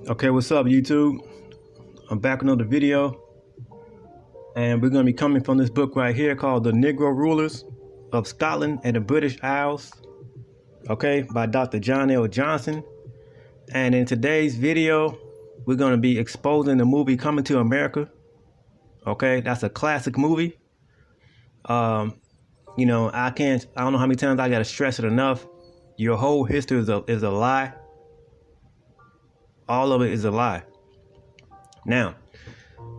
Okay, what's up, YouTube? I'm back with another video, and we're going to be coming from this book right here called The Negro Rulers of Scotland and the British Isles, okay, by Dr. John L. Johnson. And in today's video, we're going to be exposing the movie Coming to America. Okay, that's a classic movie. I don't know how many times I got to stress it enough. Your whole history is a lie. All of it is a lie. Now,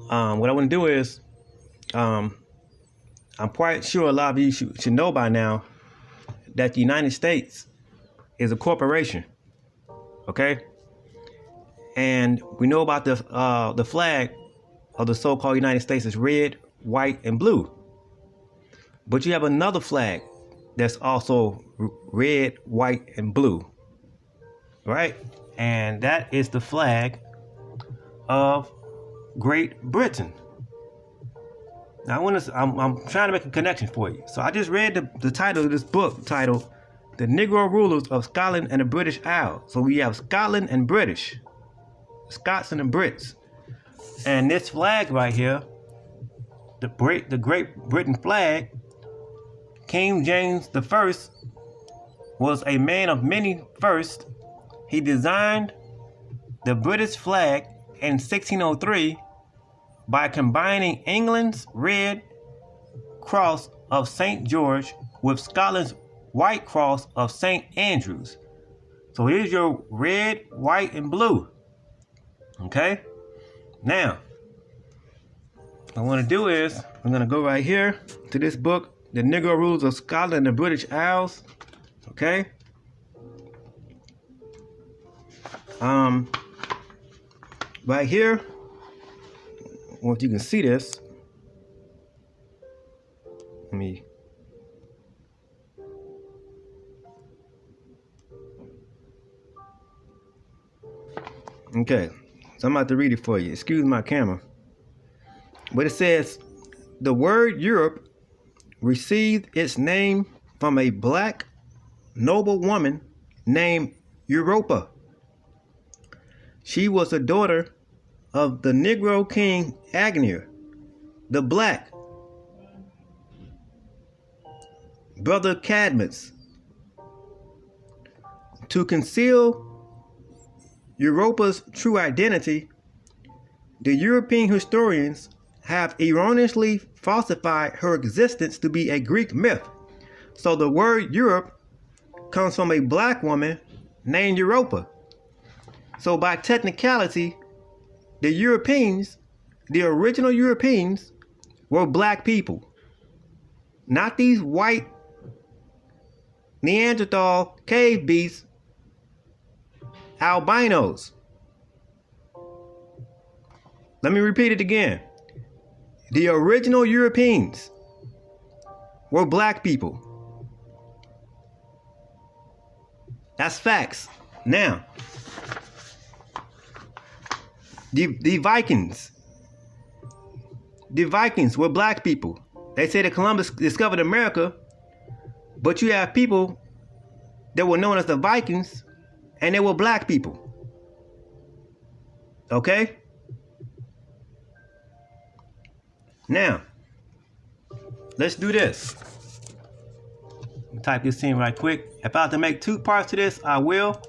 what I want to do is, I'm quite sure a lot of you should know by now that the United States is a corporation, okay? And we know about the flag of the so-called United States is red, white, and blue. But you have another flag that's also red, white, and blue, right? And that is the flag of Great Britain. Now I'm trying to make a connection for you. So I just read the title of this book titled The Negro Rulers of Scotland and the British Isles. So we have Scotland and British, Scots and the Brits. And this flag right here, the Great Britain flag, King James I was a man of many firsts. He designed the British flag in 1603 by combining England's red cross of St. George with Scotland's white cross of St. Andrews. So here's your red, white, and blue. Okay? Now, what I want to do is, I'm going to go right here to this book, The Negro Rulers of Scotland and the British Isles. Okay? Right here, well, if you can see this, okay, so I'm about to read it for you. Excuse my camera. But it says, the word Europe received its name from a black noble woman named Europa. She was a daughter of the Negro King Agnier the Black, brother Cadmus. To conceal Europa's true identity, the European historians have erroneously falsified her existence to be a Greek myth. So the word Europe comes from a black woman named Europa. So by technicality, the Europeans, the original Europeans, were black people. Not these white Neanderthal cave beasts, albinos. Let me repeat it again. The original Europeans were black people. That's facts. Now, the Vikings were black people. They say that Columbus discovered America, but you have people that were known as the Vikings, and they were black people. Okay? Now, let's do this. Type this in right quick. If I have to make two parts to this, I will.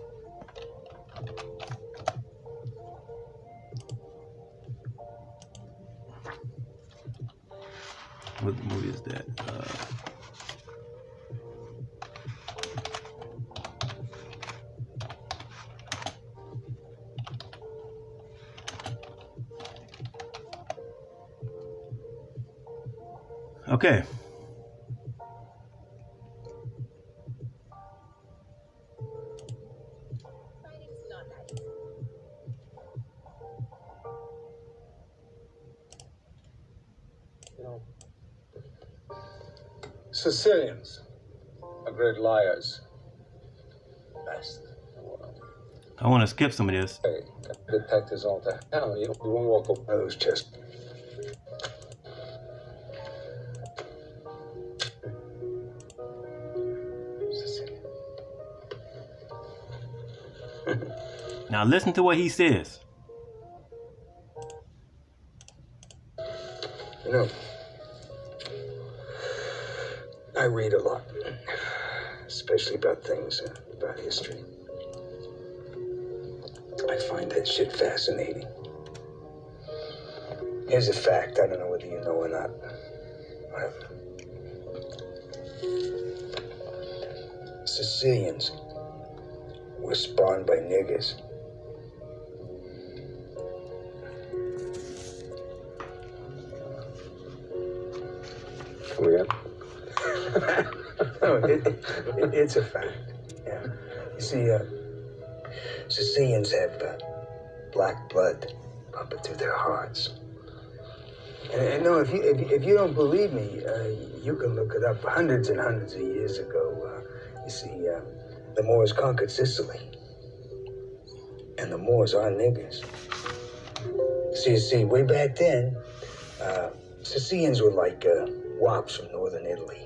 What movie is that? Okay. Sicilians are great liars. Best in the world. I want to skip some of this. Hey, detectives all to hell. You won't walk over those chests. Now listen to what he says. You know, I read a lot, especially about things, about history. I find that shit fascinating. Here's a fact, I don't know whether you know or not. Sicilians were spawned by niggers. For real? No, it's a fact. Yeah. You see, Sicilians have black blood pumping through their hearts. And no, if you don't believe me, you can look it up. Hundreds and hundreds of years ago, you see, the Moors conquered Sicily, and the Moors are niggers. So you see, way back then, Sicilians were like wops from northern Italy.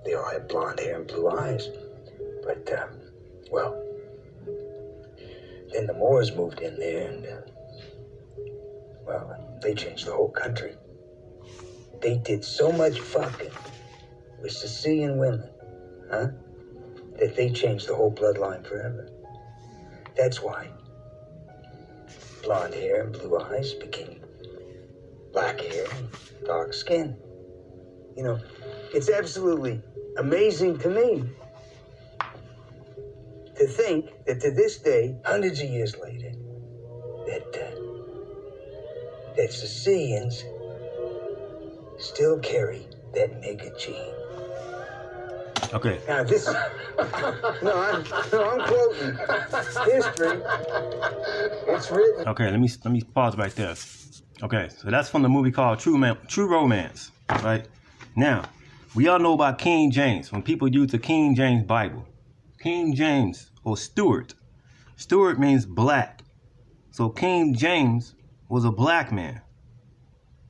They all had blonde hair and blue eyes. But, well, then the Moors moved in there and, well, they changed the whole country. They did so much fucking with Sicilian women, that they changed the whole bloodline forever. That's why blonde hair and blue eyes became black hair and dark skin. You know, it's absolutely amazing to me to think that to this day, hundreds of years later, that Sicilians still carry that nigger gene. Okay. Now this, I'm quoting history. It's written. Okay, let me pause right there. Okay, so that's from the movie called True Romance, right? Now, we all know about King James. When people use the King James Bible, King James or Stuart. Stuart means black. So King James was a black man.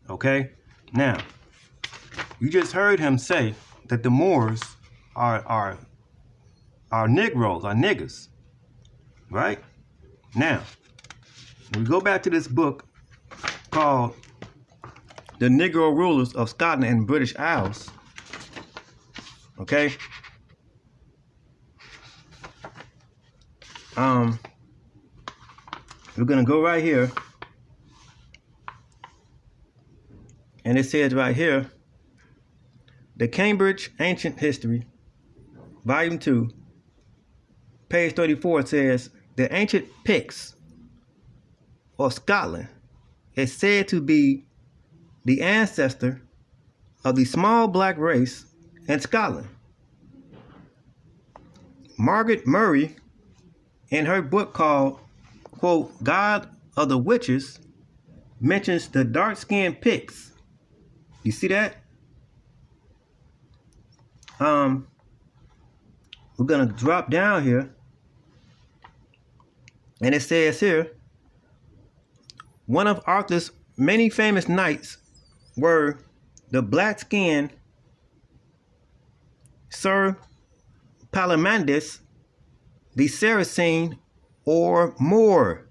Okay? Now, you just heard him say that the Moors are Negroes, are niggers. Right? Now, we go back to this book called The Negro Rulers of Scotland and British Isles. Okay? We're gonna go right here. And it says right here, the Cambridge Ancient History, Volume 2, page 34 says, the ancient Picts of Scotland is said to be the ancestor of the small black race in Scotland. Margaret Murray, in her book called, quote, God of the Witches, mentions the dark-skinned Picts. You see that? We're gonna drop down here, and it says here, one of Arthur's many famous knights were the black-skinned Sir Palomides, the Saracen, or Moor.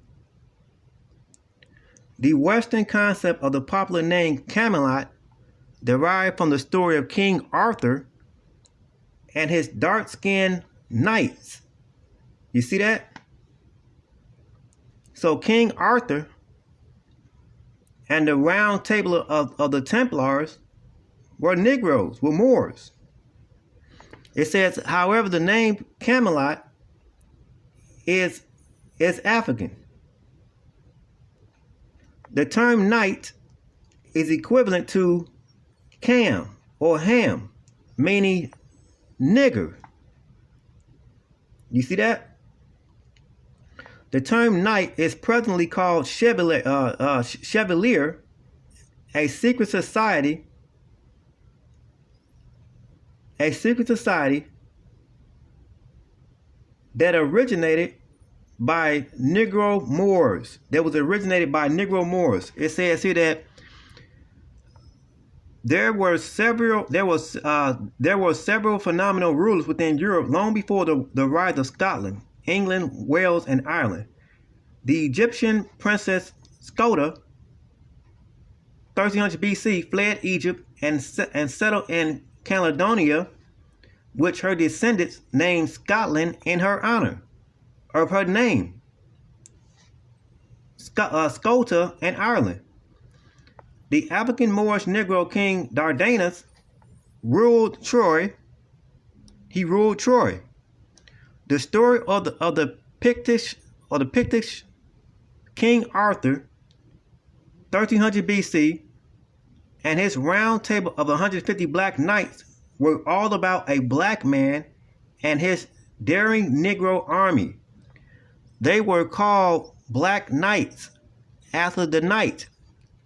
The Western concept of the popular name Camelot derived from the story of King Arthur and his dark-skinned knights. You see that? So King Arthur and the round table of the Templars were Negroes, were Moors. It says, however, the name Camelot is African. The term knight is equivalent to Cam or Ham, meaning nigger. You see that? The term knight is presently called chevalier, a secret society that originated by Negro Moors. That was originated by Negro Moors. It says here that there were several phenomenal rulers within Europe long before the rise of Scotland, England, Wales, and Ireland. The Egyptian princess Skoda 1300 BC, fled Egypt and settled in Caledonia, which her descendants named Scotland in her honor, of her name, Scotia and Ireland. The African Moorish Negro king Dardanus ruled Troy. He ruled Troy. The story of the Pictish King Arthur, 1300 BC, and his round table of 150 black knights were all about a black man and his daring Negro army. They were called Black Knights after the night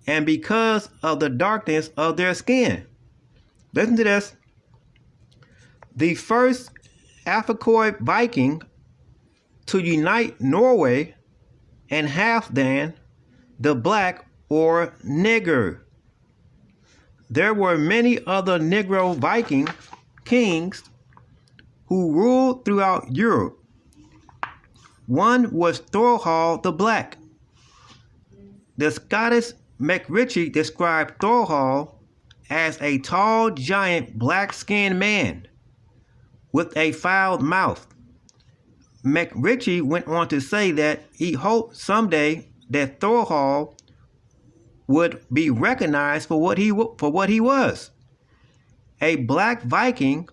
and because of the darkness of their skin. Listen to this. The first Africoid Viking to unite Norway and Halfdan, the black or nigger. There were many other Negro Viking kings who ruled throughout Europe. One was Thorhall the Black. The Scottish MacRitchie described Thorhall as a tall, giant, black-skinned man with a foul mouth. MacRitchie went on to say that he hoped someday that Thorhall would be recognized for what he was, a black Viking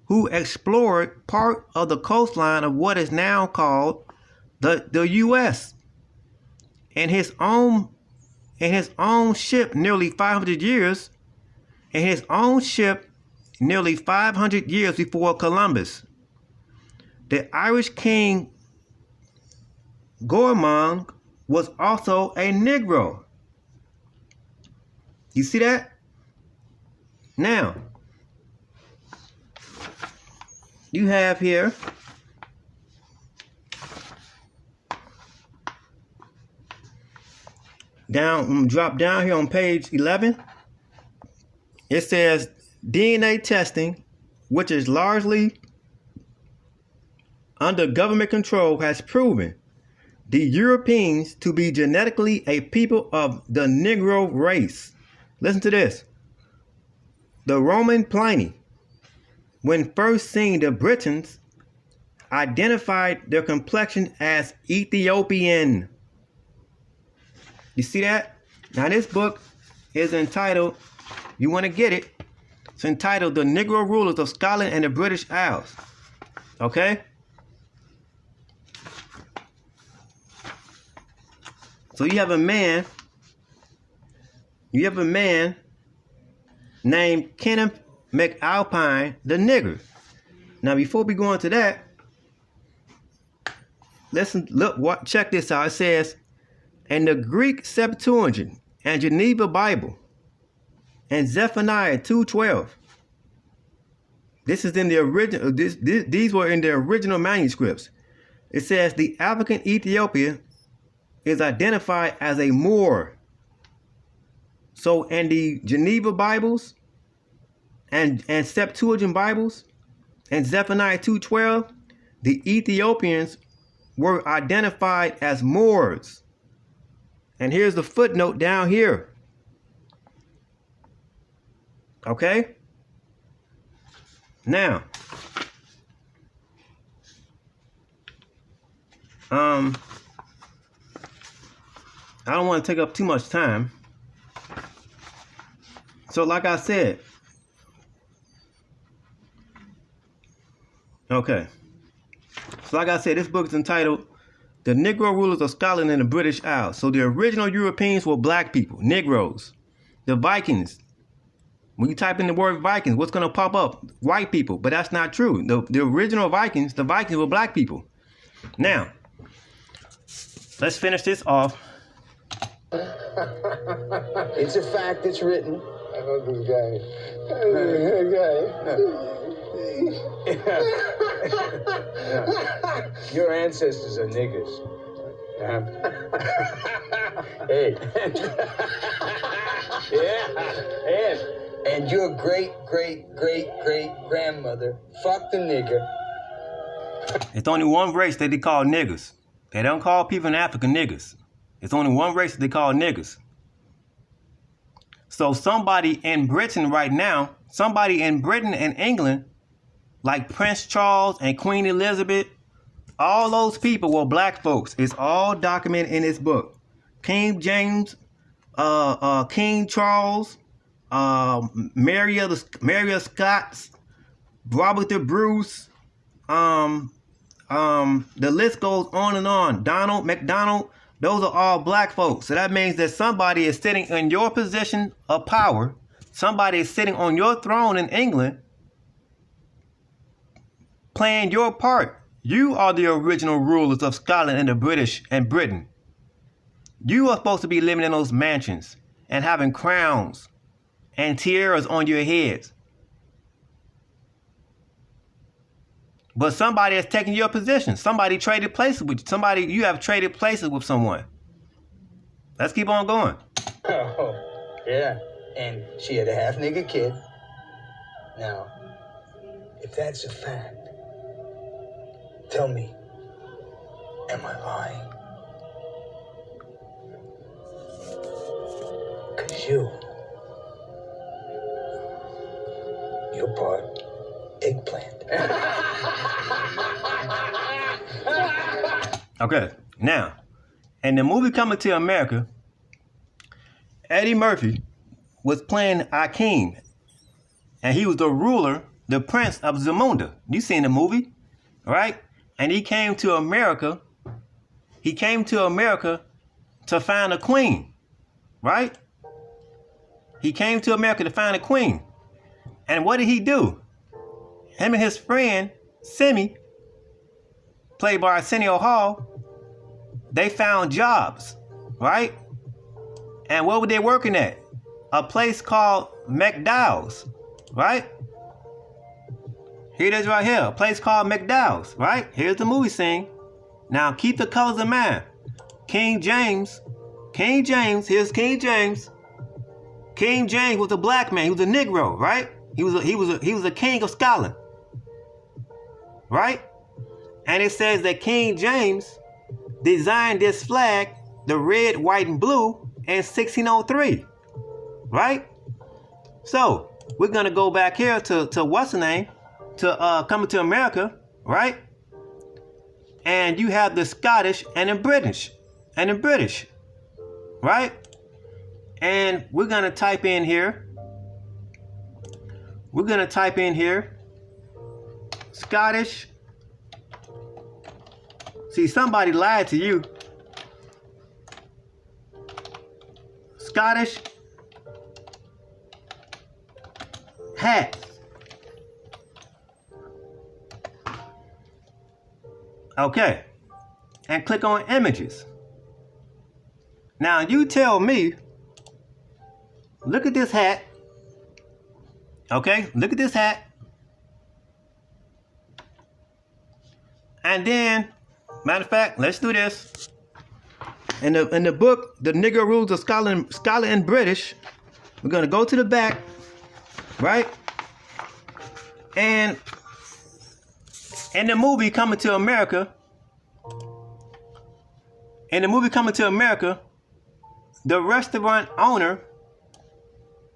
who explored part of the coastline of what is now called the U.S. In his own ship nearly 500 years before Columbus. The Irish king Gormang was also a Negro. You see that? Now, you have here drop down here on page 11. It says DNA testing, which is largely under government control, has proven the Europeans to be genetically a people of the Negro race. Listen to this. The Roman Pliny, when first seeing the Britons, identified their complexion as Ethiopian. You see that? Now this book is entitled, you want to get it, it's entitled The Negro Rulers of Scotland and the British Isles. Okay? So you have a man named Kenneth McAlpine, the nigger. Now before we go into that, check this out. It says, in the Greek Septuagint and Geneva Bible and Zephaniah 2:12. This is in the original. These were in the original manuscripts. It says the African Ethiopia is identified as a Moor. So in the Geneva Bibles and Septuagint Bibles and Zephaniah 2:12, the Ethiopians were identified as Moors. And here's the footnote down here. Okay? Now, I don't want to take up too much time. So like I said, this book is entitled The Negro Rulers of Scotland and the British Isles. So the original Europeans were black people, Negroes. The Vikings, when you type in the word Vikings, what's going to pop up? White people, but that's not true. The original Vikings, the Vikings were black people. Now, let's finish this off. It's a fact, it's written. I love this guy. Your ancestors are niggers. Hey. Yeah. And your great-great-great-great-grandmother fucked a nigger. It's only one race that they call niggers. They don't call people in Africa niggers. It's only one race that they call niggers. So somebody in Britain right now, somebody in Britain and England, like Prince Charles and Queen Elizabeth, all those people were black folks. It's all documented in this book. King James, King Charles, Mary of Scots, Robert the Bruce, the list goes on and on. Donald McDonald, those are all black folks. So that means that somebody is sitting in your position of power. Somebody is sitting on your throne in England, playing your part. You are the original rulers of Scotland and the British and Britain. You are supposed to be living in those mansions and having crowns and tiaras on your heads. But somebody has taken your position. Somebody traded places with you. You have traded places with someone. Let's keep on going. Oh, yeah. And she had a half-nigger kid. Now, if that's a fact, tell me, am I lying? Because you're part eggplant. Okay, now, in the movie Coming to America, Eddie Murphy was playing Akeem, and he was the ruler, the prince of Zamunda. You seen the movie, right? And he came to America. He came to America to find a queen, right? He came to America to find a queen. And what did he do? Him and his friend, Simi, played by Arsenio Hall, they found jobs, right? And what were they working at? A place called McDowell's, right? Here it is right here, a place called McDowell's, right? Here's the movie scene. Now keep the colors in mind. King James, here's King James. King James was a black man, he was a Negro, right? He was a king of Scotland, right? And it says that King James designed this flag, the red, white, and blue, in 1603, right? So we're gonna go back here to what's the name, to Coming to America, right? And you have the Scottish and the British, right? And we're gonna type in here. Scottish. See, somebody lied to you. Scottish hat. Okay. And click on images. Now you tell me, look at this hat. Okay, look at this hat. And then, matter of fact, let's do this. In the book, The Negro Rules of Scotland and British, we're gonna go to the back, right? And in the movie Coming to America, the restaurant owner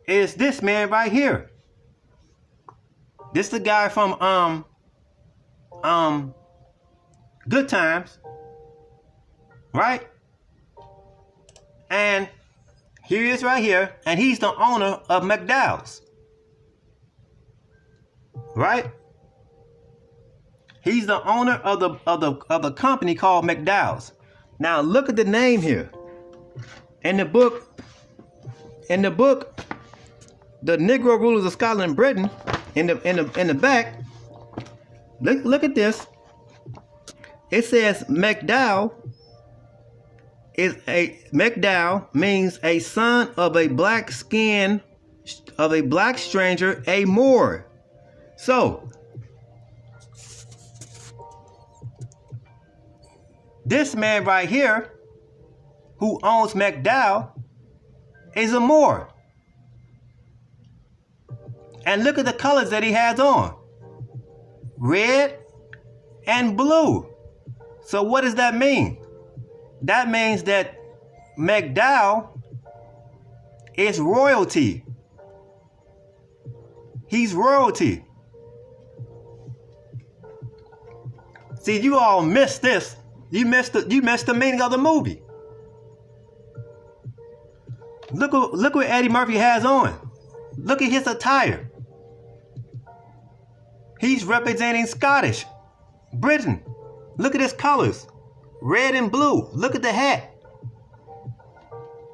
is this man right here. This is the guy from Good Times, right? And here he is right here, and he's the owner of McDowell's, right? He's the owner of the company called McDowell's. Now look at the name here. In the book, The Negro Rulers of Scotland and Britain, in the back, look at this. It says McDowell means a son of a black stranger, a Moor. So this man right here, who owns McDowell, is a Moor. And look at the colors that he has on. Red and blue. So what does that mean? That means that McDowell is royalty. He's royalty. See, you all missed this. You missed the meaning of the movie. Look what Eddie Murphy has on. Look at his attire. He's representing Scottish, Britain. Look at his colors. Red and blue. Look at the hat.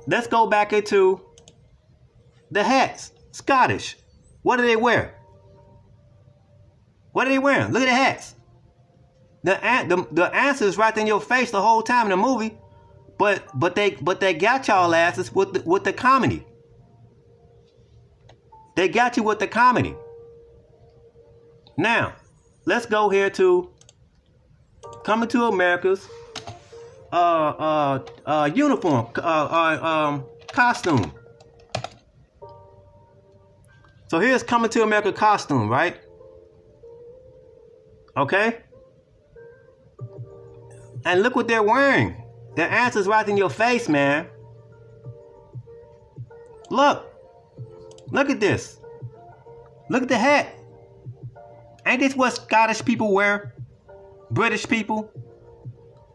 Let's go back into the hats. Scottish. What do they wear? What are they wearing? Look at the hats. The answer is right in your face the whole time in the movie, but they got y'all asses with the comedy. They got you with the comedy. Now, let's go here to Coming to America's uniform, costume. So here's Coming to America costume, right? Okay? And look what they're wearing. Their answer's right in your face, man. Look at this. Look at the hat. Ain't this what Scottish people wear? British people?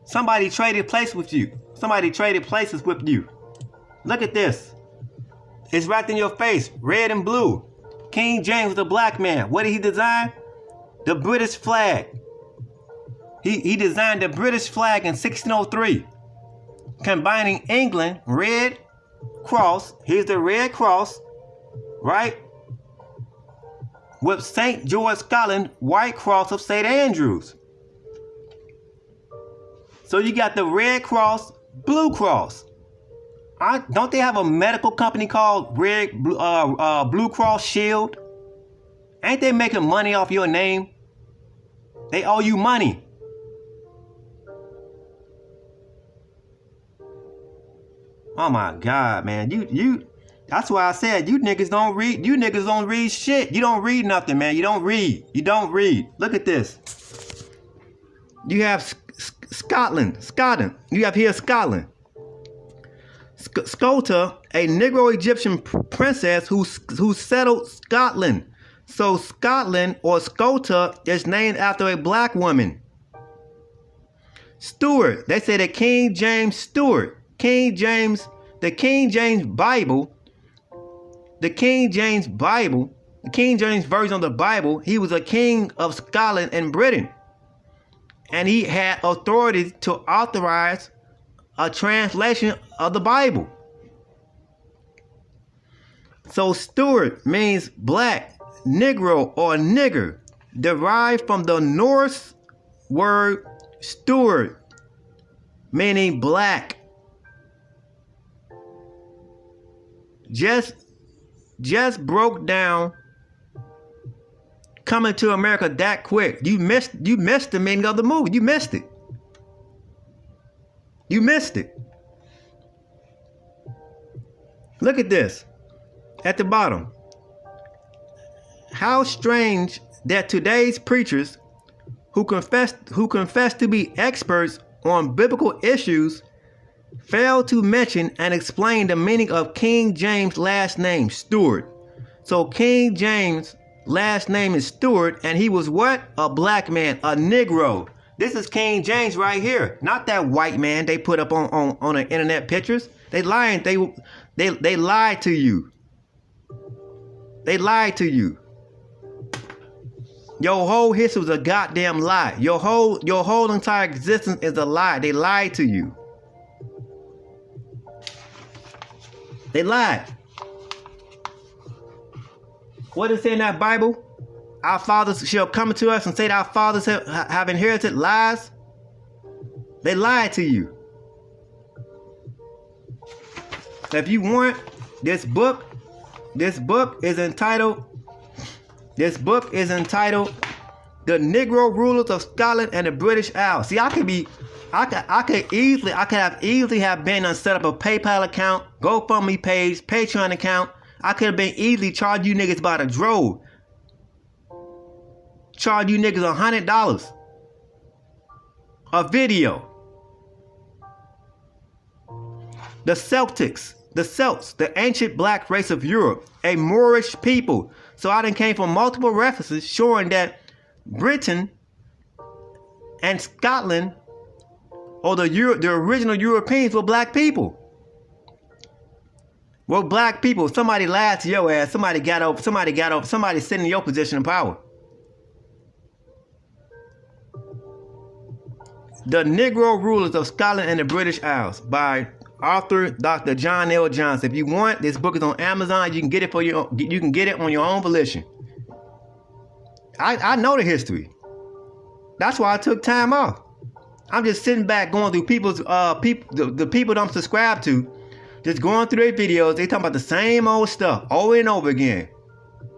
Somebody traded places with you. Somebody traded places with you. Look at this. It's right in your face. Red and blue. King James was a black man. What did he design? The British flag. He designed the British flag in 1603. Combining England, red cross. Here's the red cross. Right? With St. George, Scotland, white cross of St. Andrews. So you got the red cross, blue cross. Don't they have a medical company called Blue Cross Shield? Ain't they making money off your name? They owe you money. Oh my God, man. You that's why I said you niggas don't read. You niggas don't read shit. You don't read nothing, man. You don't read. You don't read. Look at this. You have Scotland. You have here Scotland. Scota, a Negro Egyptian princess who settled Scotland. So Scotland or Scota is named after a black woman. Stuart. They say the King James Stuart. King James, the King James Bible, the King James version of the Bible, he was a king of Scotland and Britain. And he had authority to authorize a translation of the Bible. So Stuart means black, Negro, or nigger, derived from the Norse word Stuart, meaning black. Just broke down Coming to America that quick. You missed the meaning of the movie. You missed it. You missed it. Look at this at the bottom. How strange that today's preachers who confess to be experts on biblical issues fail to mention and explain the meaning of King James' last name, Stuart. So King James' last name is Stuart, and he was what? A black man, a Negro. This is King James right here, not that white man they put up on the internet pictures. They lying. They lied to you. They lied to you. Your whole history was a goddamn lie. Your whole entire existence is a lie. They lied to you. They lied. What does it say in that Bible? Our fathers shall come to us and say that our fathers have inherited lies. They lied to you. If you want this book is entitled The Negro Rulers of Scotland and the British Isles. See, I could have easily have been and set up a PayPal account, GoFundMe page, Patreon account. I could have been easily charged you niggas by the drove. Charge you niggas $100 a video. The Celtics The Celts, the ancient black race of Europe, a Moorish people. So I done came from multiple references showing that Britain and Scotland, or the original Europeans, were black people. Were black people. Somebody lied to your ass. Somebody got over. Somebody sitting in your position of power. The Negro Rulers of Scotland and the British Isles by author Dr. John L. Johnson. If you want, this book is on Amazon. You can get it you can get it on your own volition. I know the history. That's why I took time off. I'm just sitting back going through people's the people I'm subscribed to, just going through their videos. They talking about the same old stuff over and over again.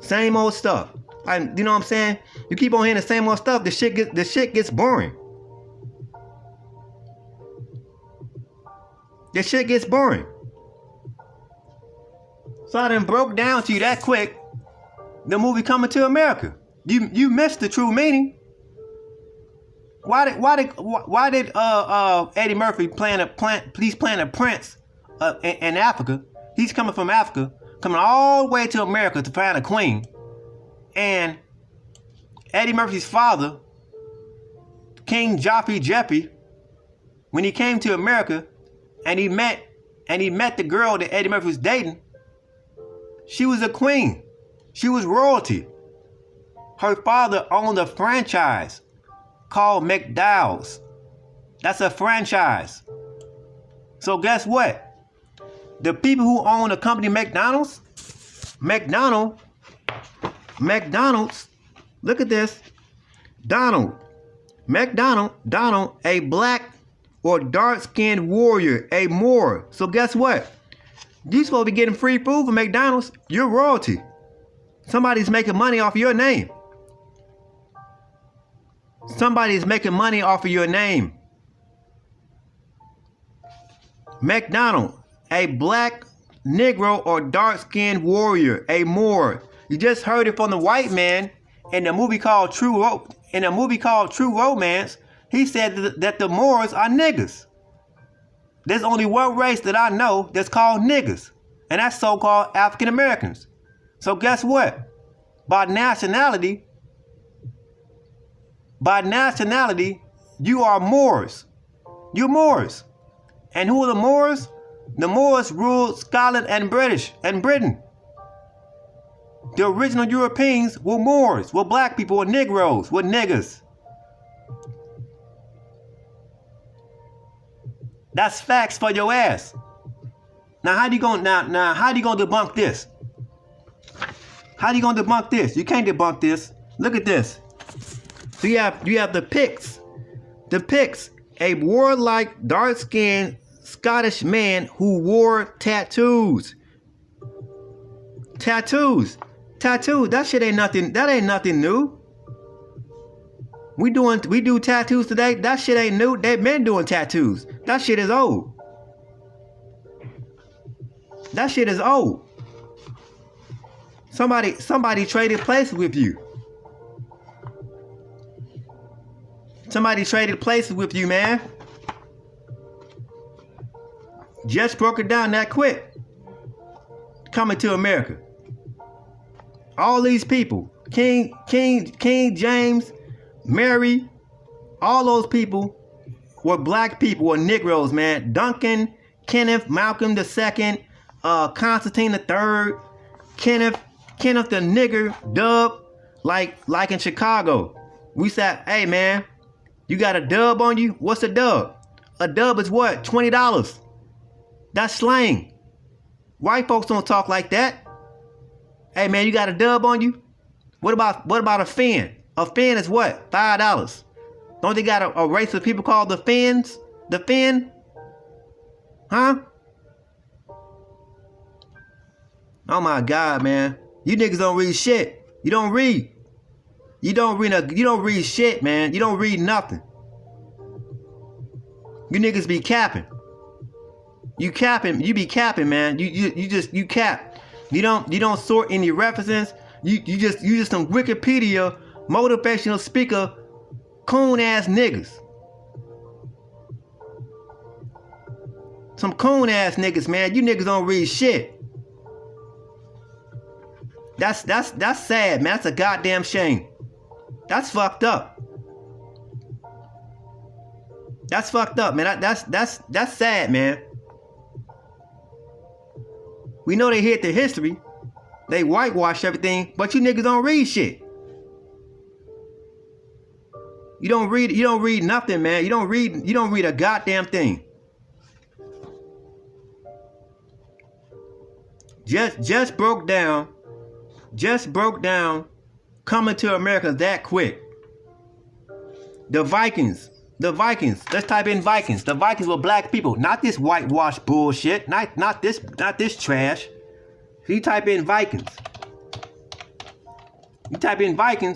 Same old stuff. You know what I'm saying? You keep on hearing the same old stuff, the shit gets boring. The shit gets boring. So I done broke down to you that quick the movie Coming to America. You missed the true meaning. Why did Eddie Murphy playing a prince in Africa? He's coming from Africa, coming all the way to America to find a queen. And Eddie Murphy's father, King Joffrey Jeffrey, when he came to America and he met the girl that Eddie Murphy was dating, she was a queen. She was royalty. Her father owned a franchise called McDowell's. That's a franchise. So guess what? The people who own the company McDonald's, look at this. Donald, a black or dark-skinned warrior, a Moor. So guess what? You supposed to be getting free food from McDonald's. You're royalty. Somebody's making money off of your name. Somebody's making money off of your name. McDonald, a black, Negro, or dark-skinned warrior, a Moor. You just heard it from the white man in the movie called True Romance. He said that the Moors are niggas. There's only one race that I know that's called niggas, and that's so-called African Americans. So guess what? By nationality, you are Moors. You're Moors. And who are the Moors? The Moors ruled Scotland and Britain. The original Europeans were Moors, were black people, were Negroes, were niggas. That's facts for your ass. Now how you gonna debunk this? How you gonna debunk this? You can't debunk this. Look at this. So you have the Picts. The Picts, a warlike, dark-skinned Scottish man who wore tattoos. Tattoos. That shit ain't nothing. That ain't nothing new. We do tattoos today. That shit ain't new. They've been doing tattoos. That shit is old. That shit is old. Somebody traded places with you. Somebody traded places with you, man. Just broke it down that quick. Coming to America. All these people, King James, Mary, all those people were black people, were Negroes, man. Duncan, Kenneth, Malcolm II, Constantine III, Kenneth the nigger, dub, like in Chicago. We said, hey man, you got a dub on you? What's a dub? A dub is what? $20. That's slang. White folks don't talk like that. Hey man, you got a dub on you? What about a fin? A fin is what? $5. Don't they got a race of people called the fins? The fin? Huh? Oh my God, man. You niggas don't read shit. You don't read. You don't read shit, man. You don't read nothing. You niggas be capping. You be capping, man. You cap. You don't sort any references. You just some Wikipedia motivational speaker coon ass niggas. Some coon ass niggas, man. You niggas don't read shit. That's sad, man. That's a goddamn shame. That's fucked up. That's fucked up, man. That's sad, man. We know they hid the history. They whitewash everything, but you niggas don't read shit. You don't read nothing, man. You don't read a goddamn thing. Just broke down coming to America that quick. The Vikings. Let's type in Vikings. The Vikings were black people, not this whitewash bullshit. Not this trash. You type in Vikings.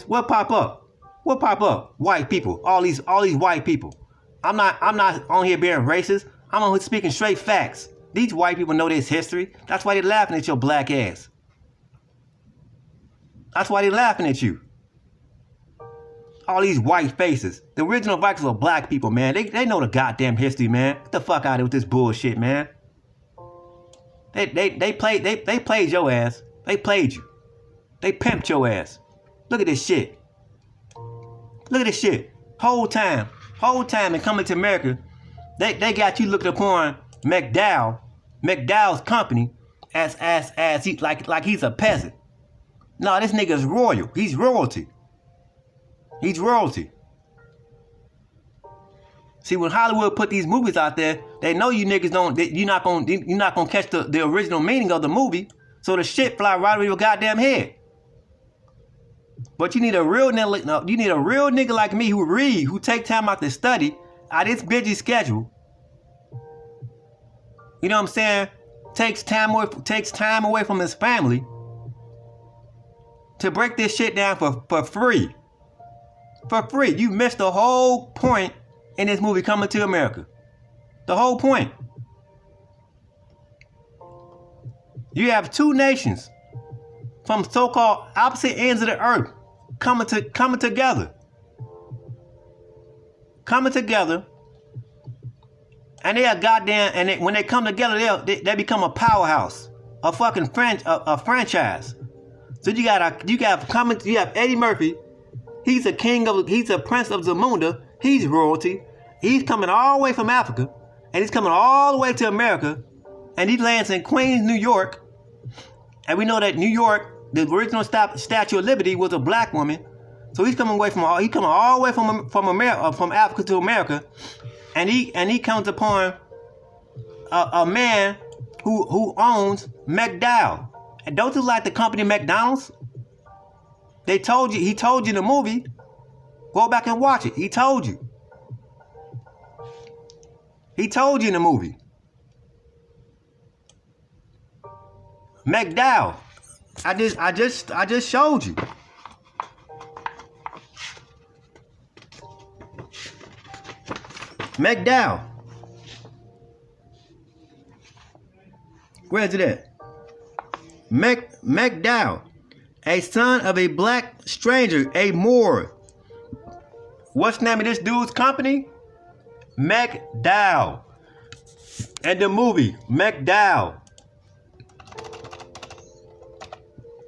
What pop up? White people. All these white people. I'm not on here being racist. I'm on here speaking straight facts. These white people know this history. That's why they're laughing at your black ass. That's why they're laughing at you. All these white faces. The original Vikings were black people, man. They know the goddamn history, man. Get the fuck out of here with this bullshit, man. They played your ass. They played you. They pimped your ass. Look at this shit. Whole time and coming to America, they got you looking upon McDowell's company as he like he's a peasant. No, this nigga's royal. He's royalty. See, when Hollywood put these movies out there, they know you niggas don't. You're not gonna catch the original meaning of the movie. So the shit fly right over your goddamn head. But you need a real nigga. You need a real nigga like me who take time out to study out this busy schedule. You know what I'm saying? Takes time away from his family to break this shit down for free. For free. You missed the whole point in this movie Coming to America. The whole point. You have two nations from so-called opposite ends of the earth coming together. And they are goddamn, and when they come together, they become a powerhouse, a fucking franchise. So you have Eddie Murphy. He's a prince of Zamunda. He's royalty. He's coming all the way from Africa, and he's coming all the way to America, and he lands in Queens, New York. And we know that New York, the original Statue of Liberty, was a black woman. So he's coming all the way from Africa to America, and he comes upon a man who owns McDowell. And don't you like the company McDonald's? He told you in the movie. Go back and watch it. He told you. He told you in the movie. McDowell. I just showed you. McDowell. Where's it at? McDowell. A son of a black stranger, a Moor. What's the name of this dude's company? McDowell. And the movie, McDowell.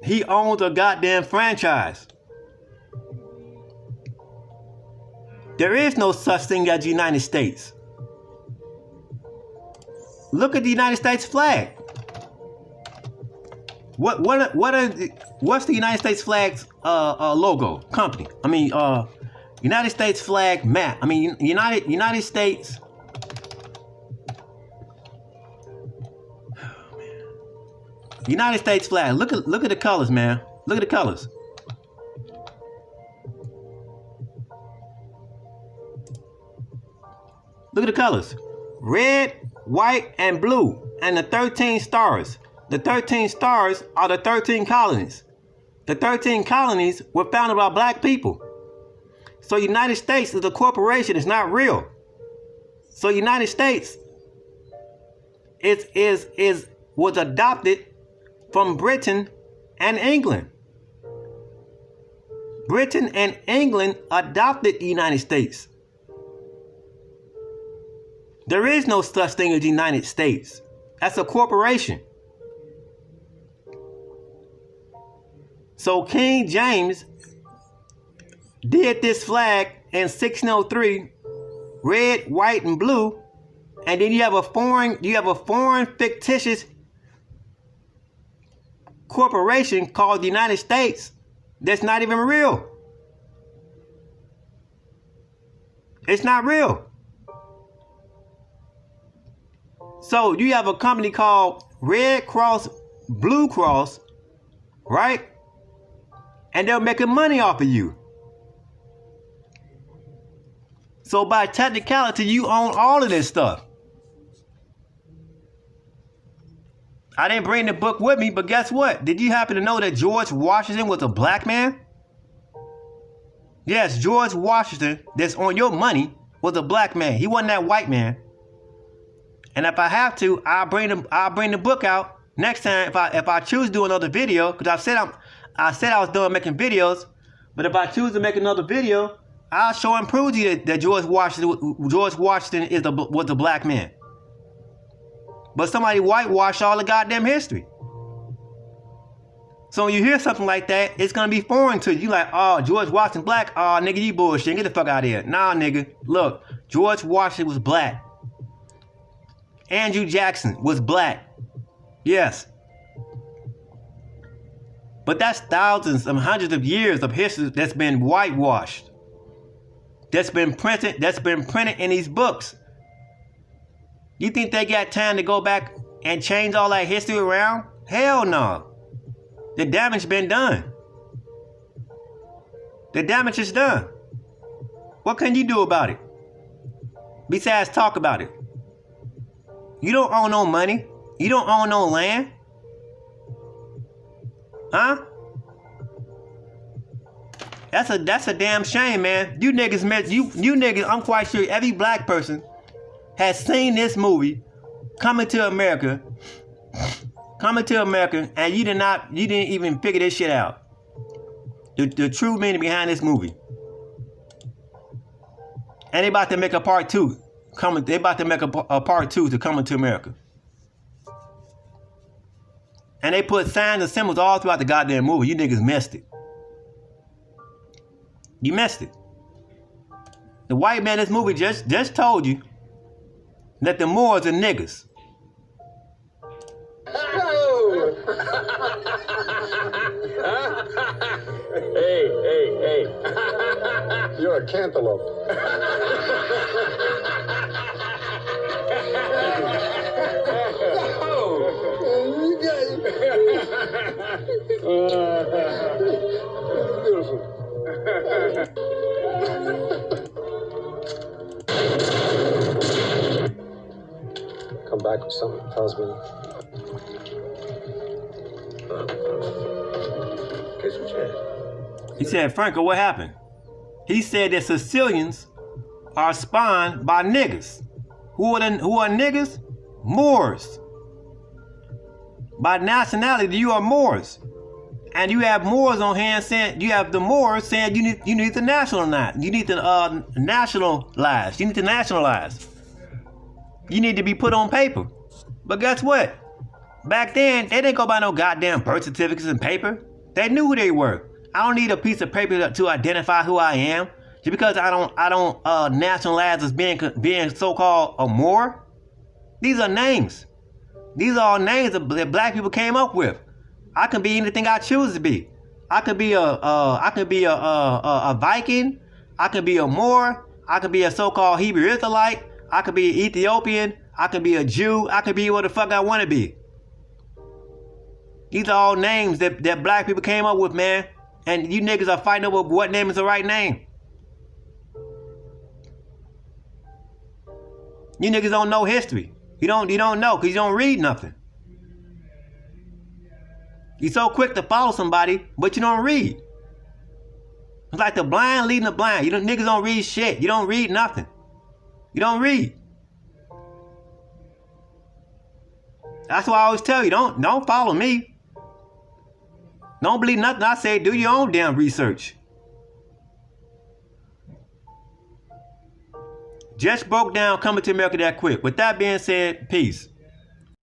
He owns a goddamn franchise. There is no such thing as the United States. Look at the United States flag. What's the United States flag's logo? Company. I mean, United States flag map. I mean, United States. Oh, man. United States flag. Look at the colors, man. Look at the colors. Look at the colors. Red, white, and blue. And the 13 stars. The 13 stars are the 13 colonies. The 13 colonies were founded by black people. So United States is a corporation. It's not real. So United States was adopted from Britain and England. Britain and England adopted the United States. There is no such thing as the United States. That's a corporation. So King James did this flag in 1603, red, white, and blue, and then you have a foreign fictitious corporation called the United States that's not even real. It's not real. So you have a company called Red Cross, Blue Cross, right? And they're making money off of you. So by technicality, you own all of this stuff. I didn't bring the book with me, but guess what? Did you happen to know that George Washington was a black man? Yes, George Washington, that's on your money, was a black man. He wasn't that white man. And if I have to, I'll bring the book out next time if I choose to do another video, because I said I was done making videos, but if I choose to make another video, I'll show and prove to you that George Washington was a black man. But somebody whitewashed all the goddamn history. So when you hear something like that, it's gonna be foreign to you. You like, oh, George Washington black? Oh, nigga, you bullshit. Get the fuck out of here. Nah, nigga. Look, George Washington was black. Andrew Jackson was black. Yes. But that's thousands and hundreds of years of history that's been whitewashed. That's been printed in these books. You think they got time to go back and change all that history around? Hell no. The damage been done. The damage is done. What can you do about it? Besides talk about it. You don't own no money. You don't own no land. Huh? That's a damn shame, man. You niggas, I'm quite sure every black person has seen this movie, Coming to America, and you didn't even figure this shit out. The true meaning behind this movie. And they about to make a part 2. They about to make a part 2 to Coming to America. And they put signs and symbols all throughout the goddamn movie. You niggas missed it. You missed it. The white man in this movie just told you that the Moors are niggas. Hey. You're a cantaloupe. You got beautiful. Come back with something that tells me. He said, Franco, what happened? He said that Sicilians are spawned by niggas. Who are niggas? Moors. By nationality, you are Moors. And you have Moors on hand saying, you have the Moors saying you need to nationalize. You need to nationalize. You need to nationalize. You need to be put on paper. But guess what? Back then, they didn't go by no goddamn birth certificates and paper. They knew who they were. I don't need a piece of paper to identify who I am. Just because I don't nationalize as being so-called a Moor. These are names. These are all names that black people came up with. I can be anything I choose to be. I could be a Viking. I could be a Moor. I could be a so-called Hebrew Israelite. I could be an Ethiopian. I could be a Jew. I could be what the fuck I want to be. These are all names that black people came up with, man. And you niggas are fighting over what name is the right name. You niggas don't know history. You don't know because you don't read nothing. You're so quick to follow somebody, but you don't read. It's like the blind leading the blind. Niggas don't read shit. You don't read nothing. You don't read. That's why I always tell you, don't follow me. Don't believe nothing I say. Do your own damn research. Just broke down Coming to America That Quick. With that being said, peace.